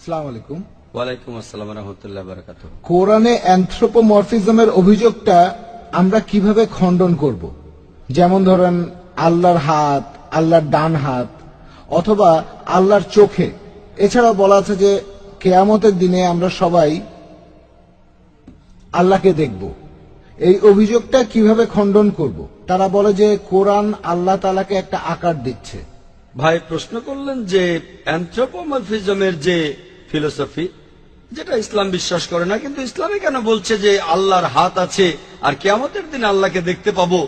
আসসালামু আলাইকুম। ওয়ালাইকুম আসসালাম রহমতুল্লাহ বারাকাতুহু। কোরআনে অ্যানথ্রোপোমরফিজমের অভিযোগটা আমরা কিভাবে খণ্ডন করব? যেমন ধরেন আল্লাহর হাত, আল্লাহর ডান হাত, অথবা আল্লাহর চোখে। এছাড়াও বলা আছে যে কিয়ামতের দিনে আমরা সবাই আল্লাহকে দেখব। এই অভিযোগটা কিভাবে খণ্ডন করব? তারা বলে যে কোরআন আল্লাহ তাআলাকে একটা আকার দিচ্ছে। ভাই প্রশ্ন করলেন যে অ্যানথ্রোপোমরফিজমের যে ফিলোসফি, যেটা ইসলাম বিশ্বাস করে না, কিন্তু ইসলামে কেন বলছে যে আল্লাহর হাত আছে আর কিয়ামতের দিন আল্লাহকে দেখতে পাবো?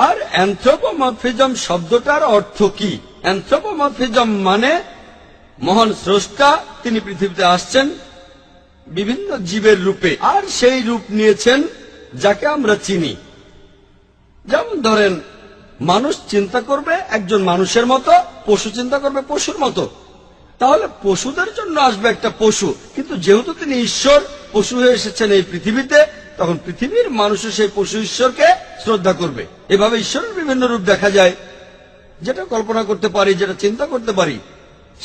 আর অ্যানথ্রোপোমরফিজম শব্দটার অর্থ কি? অ্যানথ্রোপোমরফিজম মানে মহান স্রষ্টা তিনি পৃথিবীতে আসছেন বিভিন্ন জীবের রূপে, আর সেই রূপ নিয়েছেন যাকে আমরা চিনি। যেমন ধরেন মানুষ চিন্তা করবে একজন মানুষের মতো, পশু চিন্তা করবে পশুর মতো। তাহলে পশুদের জন্য আসবে একটা পশু, কিন্তু যেহেতু তিনি ঈশ্বর পশু হয়ে এসেছেন এই পৃথিবীতে, তখন পৃথিবীর মানুষও সেই পশু ঈশ্বরকে শ্রদ্ধা করবে। এভাবে ঈশ্বরের বিভিন্ন রূপ দেখা যায়, যেটা কল্পনা করতে পারি, যেটা চিন্তা করতে পারি।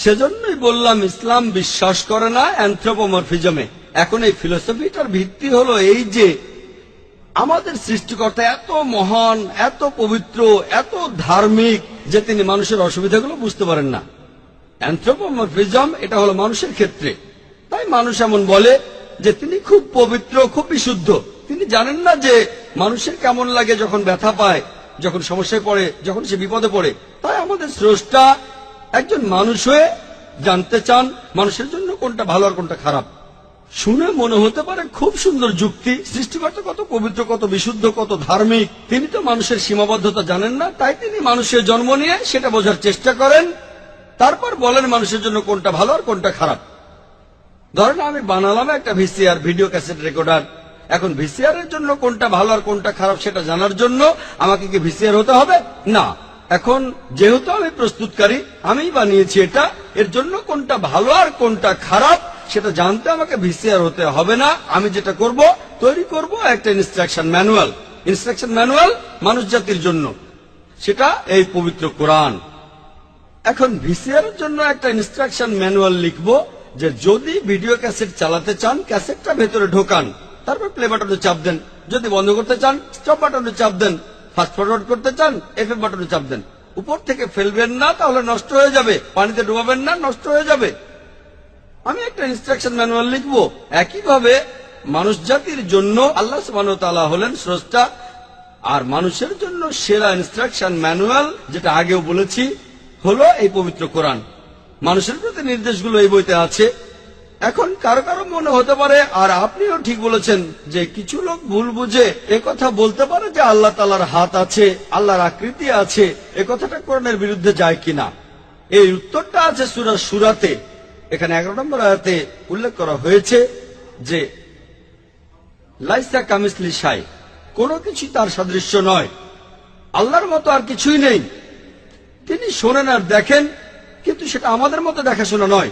সেজন্যই বললাম ইসলাম বিশ্বাস করে না অ্যানথ্রোপোমরফিজমে। এখন এই ফিলোসফিটার ভিত্তি হলো এই যে আমাদের সৃষ্টিকর্তা এত মহান, এত পবিত্র, এত ধার্মিক যে তিনি মানুষের অসুবিধাগুলো বুঝতে পারেন না। অ্যানথ্রোপোমরফিজম এটা হলো মানুষের ক্ষেত্রে। তাই মানুষ এমন বলে যে তিনি খুব পবিত্র, খুব বিশুদ্ধ। তিনি জানেন না যে মানুষের কেমন লাগে যখন ব্যথা পায়, যখন সমস্যায় পড়ে, যখন সে বিপদে পড়ে। তাই আমাদের স্রষ্টা একজন মানুষ হয়ে জানতে চান মানুষের জন্য কোনটা ভালো আর কোনটা খারাপ। শুনে মনে হতে পারে খুব সুন্দর যুক্তি, সৃষ্টিকর্তা কত পবিত্র, কত বিশুদ্ধ, কত ধার্মিক। তিনি তো মানুষের সীমাবদ্ধতা জানেন না, তাই তিনি মানুষের জন্ম নিয়ে সেটা বোঝার চেষ্টা করেন, তারপর বলেন মানুষের জন্য কোনটা ভালো আর কোনটা খারাপ। ধরেন আমি বানালাম একটা ভিসিআর, ভিডিও ক্যাসেট রেকর্ডার। এখন ভিসিআর এর জন্য কোনটা ভালো আর কোনটা খারাপ সেটা জানার জন্য আমাকে কি ভিসিআর হতে হবে? না। এখন যেহেতু আমি প্রস্তুতকারী, আমিই বানিয়েছি এটা, এর জন্য কোনটা ভালো আর কোনটা খারাপ সেটা জানতে আমাকে ভিসিআর হতে হবে না। আমি যেটা করব, তৈরি করব একটা ইনস্ট্রাকশন ম্যানুয়াল। ইনস্ট্রাকশন ম্যানুয়াল মানুষ জাতির জন্য, সেটা এই পবিত্র কোরআন। এখন ভিসিআর এর জন্য একটা ইনস্ট্রাকশন ম্যানুয়াল লিখব যে যদি ভিডিও ক্যাসেট চালাতে চান, ক্যাসেটটা ভেতরে ঢোকান, তারপর প্লে বাটনে চাপ দেন। যদি বন্ধ করতে চান, স্টপ বাটনে চাপ দেন। ফাস্ট ফরওয়ার্ড করতে চান, এফএফ বাটনে চাপ দেন। উপর থেকে ফেলবেন না, তাহলে নষ্ট হয়ে যাবে। পানিতে ডুবাবেন না, নষ্ট হয়ে যাবে। আমি একটা ইনস্ট্রাকশন ম্যানুয়াল লিখব। একইভাবে মানুষ জাতির জন্য আল্লাহ সুবহানাহু ওয়া তাআলা হলেন স্রষ্টা, আর মানুষের জন্য সেরা ইনস্ট্রাকশন ম্যানুয়াল, যেটা আগেও বলেছি, হলো এই পবিত্র কোরআন। মানুষের প্রতি নির্দেশগুলো এই বইতে আছে। এখন কারো কারো মনে হতে পারে, আর আপনিও ঠিক বলেছেন, যে কিছু লোক ভুল বুঝে কথা বলতে পারে যে আল্লাহ তাআলার হাত আছে, আল্লাহর আকৃতি আছে। এ কথাটা কোরআনের বিরুদ্ধে যায় কিনা? এই উত্তরটা আছে সূরা সূরাতে। এখানে 11 নম্বর আয়াতে উল্লেখ করা হয়েছে যে লাইসা কামিসলি শাই, কোনো কিছু তার সাদৃশ্য নয়। আল্লাহর মতো আর কিছুই নেই। তিনি শোনেন আর দেখেন, কিন্তু সেটা আমাদের মতো দেখাশোনা নয়।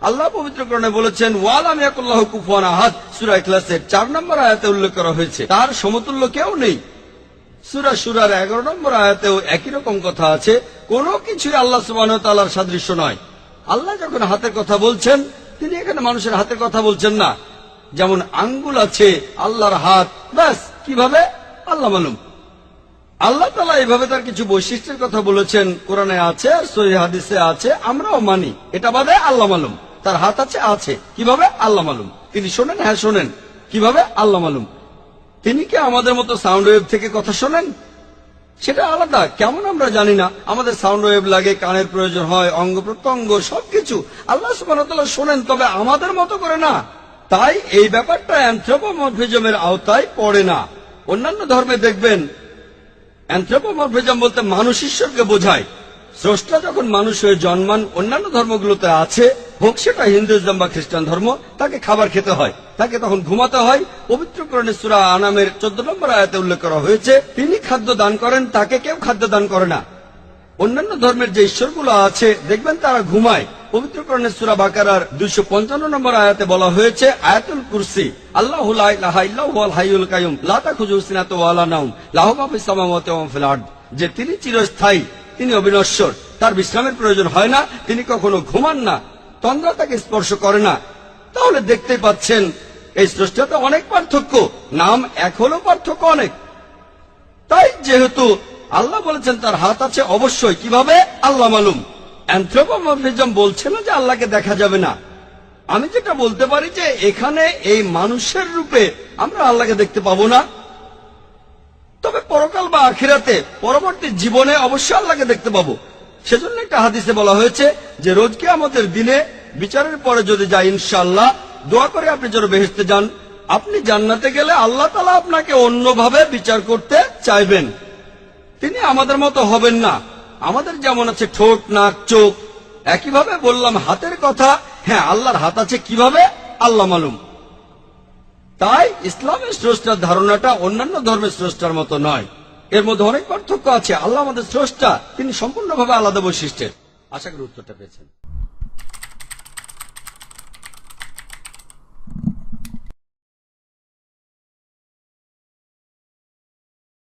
আল্লাহ পবিত্র কোরআনে বলেছেন ওয়ালাম ইয়াকুল্লাহু কুফুয়ান আহাদ, সূরা ইখলাসের 4 নম্বর আয়াতে উল্লেখ করা হয়েছে তার সমতুল্য কেউ নেই। সূরা সূরার 11 নম্বর আয়াতেও একই রকম কথা আছে, কোনো কিছুই আল্লাহ সুবহানাহু ওয়া তাআলার সাদৃশ্য নয়। আল্লাহ যখন হাতের কথা বলছেন, তিনি এখানে মানুষের হাতের কথা বলছেন না। যেমন আঙ্গুল আছে, আল্লাহর হাত, ব্যাস। কিভাবে? আল্লাহ মালুম। আল্লাহ তাআলা এভাবে তার কিছু বৈশিষ্ট্যের কথা বলেছেন, কোরআনে আছে আর সহিহ হাদিসে আছে, আমরাও মানি। এটা বাদে আল্লাহ মালুম। তার হাত আছে, আছে। কিভাবে? আল্লাহ মালুম। তিনি শোনেন, হ্যাঁ শোনেন। কিভাবে? আল্লাহ মালুম। তিনি কি আমাদের মতো সাউন্ড ওয়েভ থেকে কথা শোনেন? সেটা আলাদা, কেমন আমরা জানি না। আমাদের সাউন্ড ওয়েভ লাগে, কানের প্রয়োজন হয়, অঙ্গ প্রত্যঙ্গ সবকিছু। আল্লাহ সুবহানাহু ওয়া তাআলা শোনেন, তবে আমাদের মতো করে না। তাই এই ব্যাপারটা অ্যানথ্রোপোমরফিজমের আওতায় পড়ে না। অন্যান্য ধর্মে দেখবেন অ্যানথ্রোপোমরফিজম বলতে মানুষ ঈশ্বরকে বোঝায়। স্রষ্টা যখন মানুষ হয়ে জন্মান, অন্যান্য ধর্মগুলোতে আছে, হোক সেটা হিন্দুইজম বা খ্রিস্টান ধর্ম, তাকে খাবার খেতে হয়, তাকে তখন ঘুমাতে হয়। পবিত্র কোরআনে সূরা আনামের 14 নম্বর আয়াতে উল্লেখ করা হয়েছে তিনি খাদ্য দান করেন, তাকে কেউ খাদ্য দান করে না। অন্যান্য ধর্মের যে ঈশ্বরগুলো আছে দেখবেন তারা ঘুমায়। পবিত্র কোরআনে সূরা বাকারার 255 নম্বর আয়াতে বলা হয়েছে আয়াতুল কুরসি, আল্লাহু লা ইলাহা ইল্লা হুয়াল হাইয়ুল কাইয়ুম লা তাখুযুহু সিনাতুন ওয়া লা নাওম লাহু মা ফিস সামাওয়াতি ওয়া মা ফিল আরদ, যে তিনি চিরস্থায়ী, তিনি অবিনশ্বর, তার বিশ্রামের প্রয়োজন হয় না, তিনি কখনো ঘুমান না। তন্দ্রা তাকে স্পর্শ করে না। তাহলে দেখতেই পাচ্ছেন এই স্রষ্টাতে অনেক পার্থক্য, নাম এক হলেও পার্থক্য অনেক। তাই যেহেতু আল্লাহ বলেছেন তার হাত আছে, অবশ্যই কিভাবে আল্লাহ মালুম। অ্যানথ্রোপোমরফিজম বলছে না যে আল্লাহকে দেখা যাবে না। আমি যেটা বলতে পারি যে এখানে এই মানুষের রূপে আমরা আল্লাহকে দেখতে পাবো না, তবে পরকাল বা আখিরাতে পরবর্তী জীবনে অবশ্যই আল্লাহকে দেখতে পাবো। সেজন্য একটা হাদিসে বলা হয়েছে যে রোজ কিয়ামতের দিনে বিচারের পরে যদি যায় ইনশাআল্লাহ দোয়া করে আপনি যেন বেহেশতে যান। আপনি জান্নাতে গেলে আল্লাহ তাআলা আপনাকে অন্যভাবে বিচার করতে চাইবেন। তিনি আমাদের মতো হবেন না। আমাদের যেমন আছে ঠোঁট, নাক, চোখ, একইভাবে বললাম হাতের কথা। হ্যাঁ, আল্লাহর হাত আছে কিভাবে আল্লাহ মালুম। তাই ইসলামের স্রষ্টার ধারণাটা অন্যান্য ধর্মের স্রষ্টার মতো নয়, এর মধ্যে অনেক পার্থক্য আছে। আল্লাহ আমাদের স্রষ্টা, তিনি সম্পূর্ণভাবে আলাদা বৈশিষ্ট্যের। আশা করি উত্তরটা পেয়েছেন।